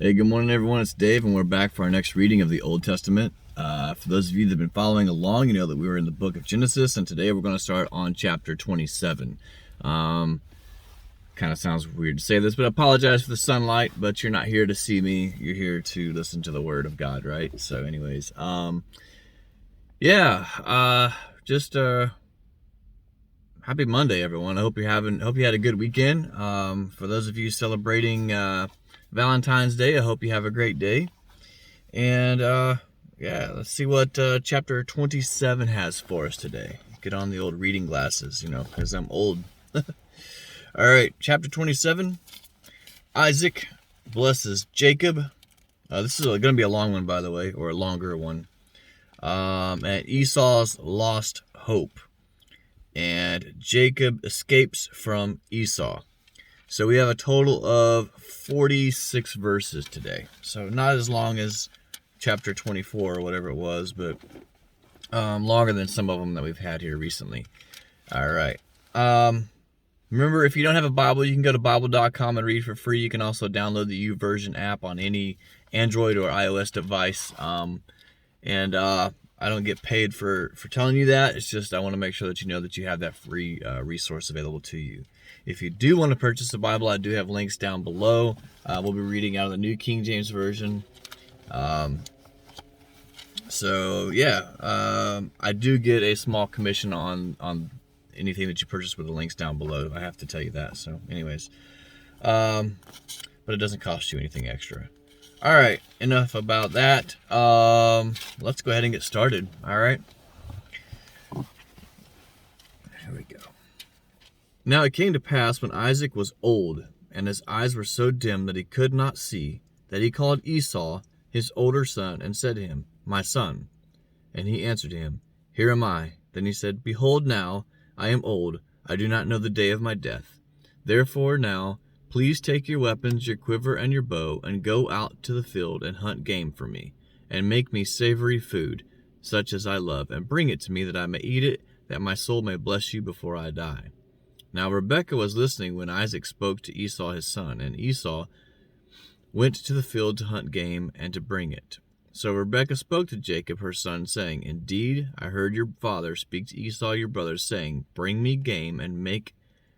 Hey, good morning, everyone. It's Dave, and we're back for our next reading of the Old Testament. For those of you that have been following along, you know that we were in the book of Genesis, and today we're going to start on chapter 27. Kind of sounds weird to say this, but I apologize for the sunlight, but you're not here to see me. You're here to listen to the Word of God, right? So anyways, happy Monday, everyone. I hope you had a good weekend. For those of you celebrating Valentine's Day, I hope you have a great day. And let's see what chapter 27 has for us today. Get on the old reading glasses, because I'm old. All right, chapter 27. Isaac blesses Jacob. This is going to be a long one, by the way, or a longer one. And Esau's lost hope. And Jacob escapes from Esau. So we have a total of 46 verses today. So not as long as chapter 24 or whatever it was, but longer than some of them that we've had here recently. All right. Remember, if you don't have a Bible, you can go to Bible.com and read for free. You can also download the YouVersion app on any Android or iOS device. I don't get paid for telling you that. It's just I want to make sure that you know that you have that free resource available to you. If you do want to purchase a Bible, I do have links down below. We'll be reading out of the New King James Version. I do get a small commission on anything that you purchase with the links down below. I have to tell you that. So anyways, but it doesn't cost you anything extra. All right, enough about that. Let's go ahead and get started. All right. Here we go. Now it came to pass when Isaac was old, and his eyes were so dim that he could not see, that he called Esau, his older son, and said to him, My son. And he answered him, Here am I. Then he said, Behold now, I am old, I do not know the day of my death. Therefore now, please take your weapons, your quiver, and your bow, and go out to the field and hunt game for me, and make me savory food, such as I love, and bring it to me that I may eat it, that my soul may bless you before I die. Now Rebekah was listening when Isaac spoke to Esau his son, and Esau went to the field to hunt game and to bring it. So Rebekah spoke to Jacob her son, saying, Indeed, I heard your father speak to Esau your brother, saying, Bring me game and make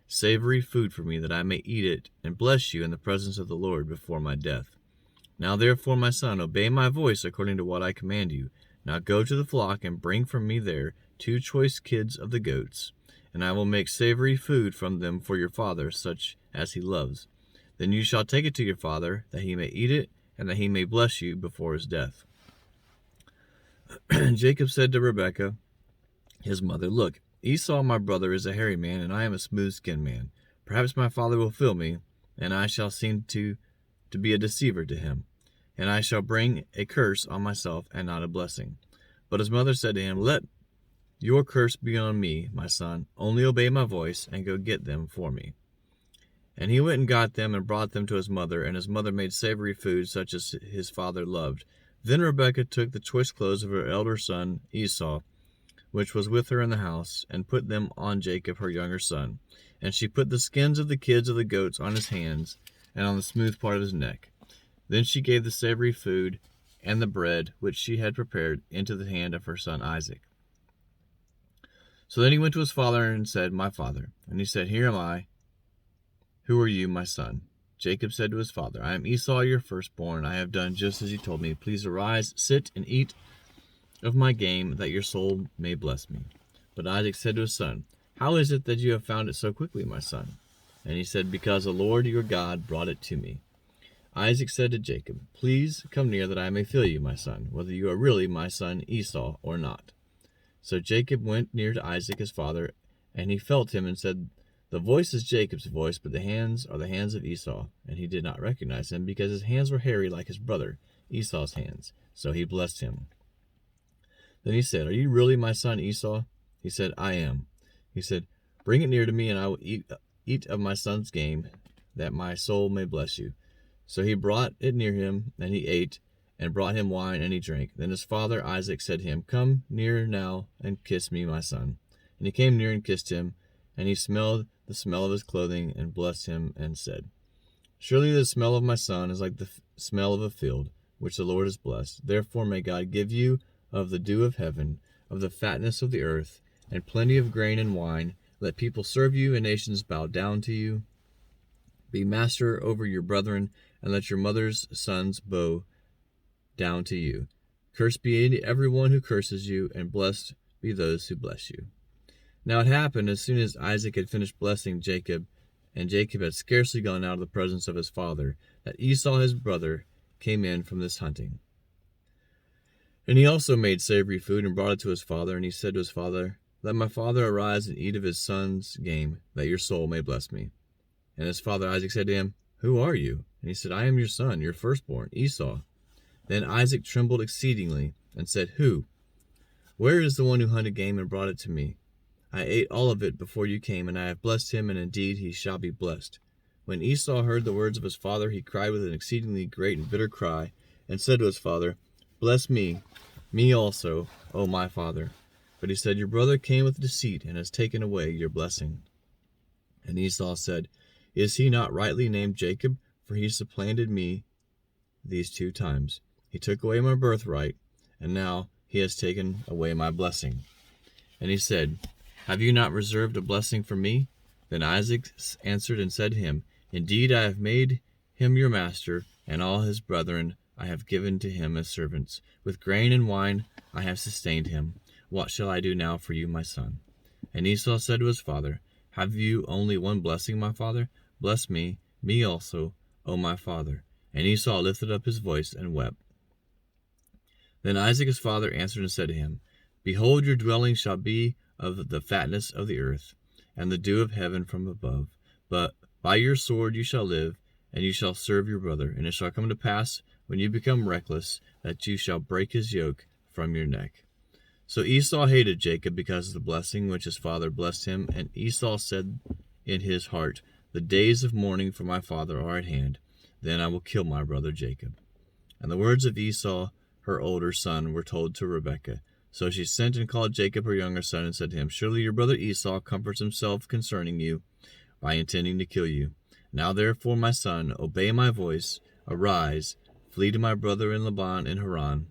savory food for me, that I may eat it and bless you in the presence of the Lord before my death. Now therefore, my son, obey my voice according to what I command you. Now go to the flock and bring from me there 2 choice kids of the goats, and I will make savory food from them for your father, such as he loves. Then you shall take it to your father, that he may eat it, and that he may bless you before his death. Jacob said to Rebekah, his mother, Look, Esau my brother is a hairy man, and I am a smooth-skinned man. Perhaps my father will feel me, and I shall seem to be a deceiver to him, and I shall bring a curse on myself and not a blessing. But his mother said to him, Let your curse be on me, my son. Only obey my voice, and go get them for me. And he went and got them and brought them to his mother, and his mother made savory food such as his father loved. Then Rebekah took the choice clothes of her elder son Esau, which was with her in the house, and put them on Jacob her younger son. And she put the skins of the kids of the goats on his hands, and on the smooth part of his neck. Then she gave the savory food and the bread which she had prepared into the hand of her son Isaac. So then he went to his father and said, My father. And he said, Here am I. Who are you, my son? Jacob said to his father, I am Esau, your firstborn. I have done just as you told me. Please arise, sit, and eat of my game, that your soul may bless me. But Isaac said to his son, How is it that you have found it so quickly, my son? And he said, Because the Lord your God brought it to me. Isaac said to Jacob, Please come near, that I may feel you, my son, whether you are really my son Esau or not. So Jacob went near to Isaac his father, and he felt him, and said, The voice is Jacob's voice, but the hands are the hands of Esau. And he did not recognize him, because his hands were hairy like his brother Esau's hands. So he blessed him. Then he said, Are you really my son Esau? He said, I am. He said, Bring it near to me, and I will eat of my son's game, that my soul may bless you. So he brought it near him, and he ate, and brought him wine, and he drank. Then his father Isaac said to him, Come near now, and kiss me, my son. And he came near and kissed him, and he smelled the smell of his clothing, and blessed him, and said, Surely the smell of my son is like the smell of a field, which the Lord has blessed. Therefore may God give you of the dew of heaven, of the fatness of the earth, and plenty of grain and wine. Let people serve you, and nations bow down to you. Be master over your brethren, and let your mother's sons bow down to you. Cursed be everyone who curses you, and blessed be those who bless you. Now it happened, as soon as Isaac had finished blessing Jacob, and Jacob had scarcely gone out of the presence of his father, that Esau his brother came in from this hunting. And he also made savory food and brought it to his father, and he said to his father, Let my father arise and eat of his son's game, that your soul may bless me. And his father Isaac said to him, Who are you? And he said, I am your son, your firstborn, Esau. Then Isaac trembled exceedingly, and said, Who? Where is the one who hunted game and brought it to me? I ate all of it before you came, and I have blessed him, and indeed he shall be blessed. When Esau heard the words of his father, he cried with an exceedingly great and bitter cry, and said to his father, Bless me also, O my father. But he said, Your brother came with deceit, and has taken away your blessing. And Esau said, Is he not rightly named Jacob? For he supplanted me these 2 times. He took away my birthright, and now he has taken away my blessing. And he said, Have you not reserved a blessing for me? Then Isaac answered and said to him, Indeed, I have made him your master, and all his brethren I have given to him as servants. With grain and wine I have sustained him. What shall I do now for you, my son? And Esau said to his father, Have you only one blessing, my father? Bless me also, O my father. And Esau lifted up his voice and wept. Then Isaac his father answered and said to him, Behold, your dwelling shall be of the fatness of the earth, and the dew of heaven from above. But by your sword you shall live, and you shall serve your brother. And it shall come to pass, when you become reckless, that you shall break his yoke from your neck. So Esau hated Jacob because of the blessing which his father blessed him. And Esau said in his heart, The days of mourning for my father are at hand. Then I will kill my brother Jacob. And the words of Esau, her older son, were told to Rebekah. So she sent and called Jacob her younger son, and said to him, Surely your brother Esau comforts himself concerning you, by intending to kill you. Now therefore, my son, obey my voice. Arise, flee to my brother in Laban in Haran,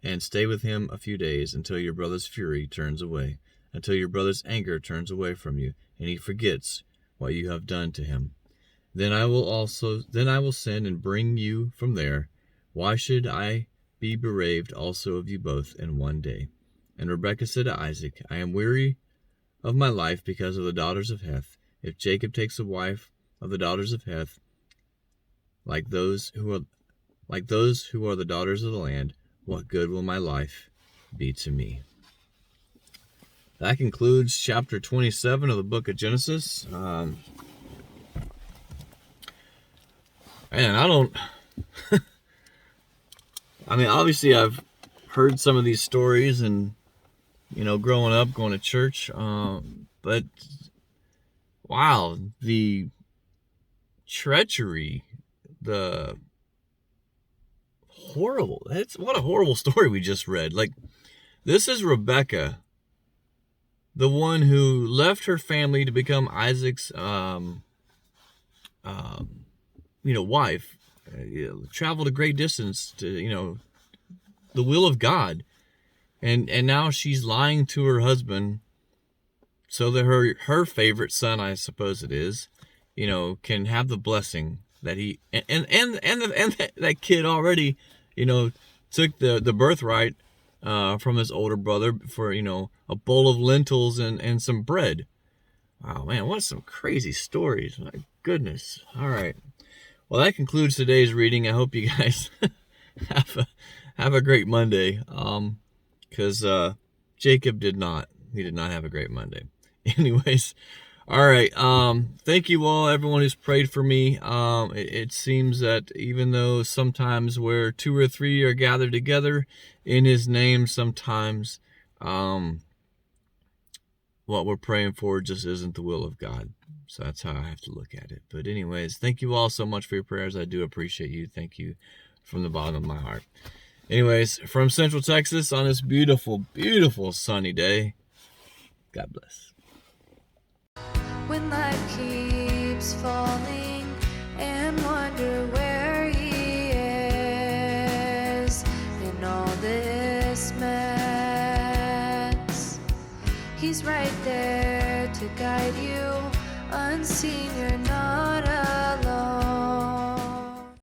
and stay with him a few days, until your brother's fury turns away, until your brother's anger turns away from you, and he forgets what you have done to him. Then I will send and bring you from there. Why should I be bereaved also of you both in one day? And Rebekah said to Isaac, I am weary of my life because of the daughters of Heth. If Jacob takes a wife of the daughters of Heth, like those who are the daughters of the land, what good will my life be to me? That concludes chapter 27 of the book of Genesis. And obviously I've heard some of these stories and, growing up, going to church. But, wow, the treachery, what a horrible story we just read. Like, this is Rebekah, the one who left her family to become Isaac's, wife, traveled a great distance to, the will of God. And now she's lying to her husband so that her favorite son, I suppose it is, can have the blessing that he, and that kid already, took the birthright from his older brother for, a bowl of lentils and some bread. Wow, man, what some crazy stories. My goodness. All right. Well, that concludes today's reading. I hope you guys have a great Monday. Because Jacob did not have a great Monday. Anyways, all right. Thank you all, everyone who's prayed for me. It seems that even though sometimes where 2 or 3 are gathered together in His name, sometimes what we're praying for just isn't the will of God. So that's how I have to look at it. But anyways, thank you all so much for your prayers. I do appreciate you. Thank you from the bottom of my heart. Anyways, from Central Texas on this beautiful, beautiful sunny day, God bless. When life keeps falling and He's right there to guide you. Unseen, you're not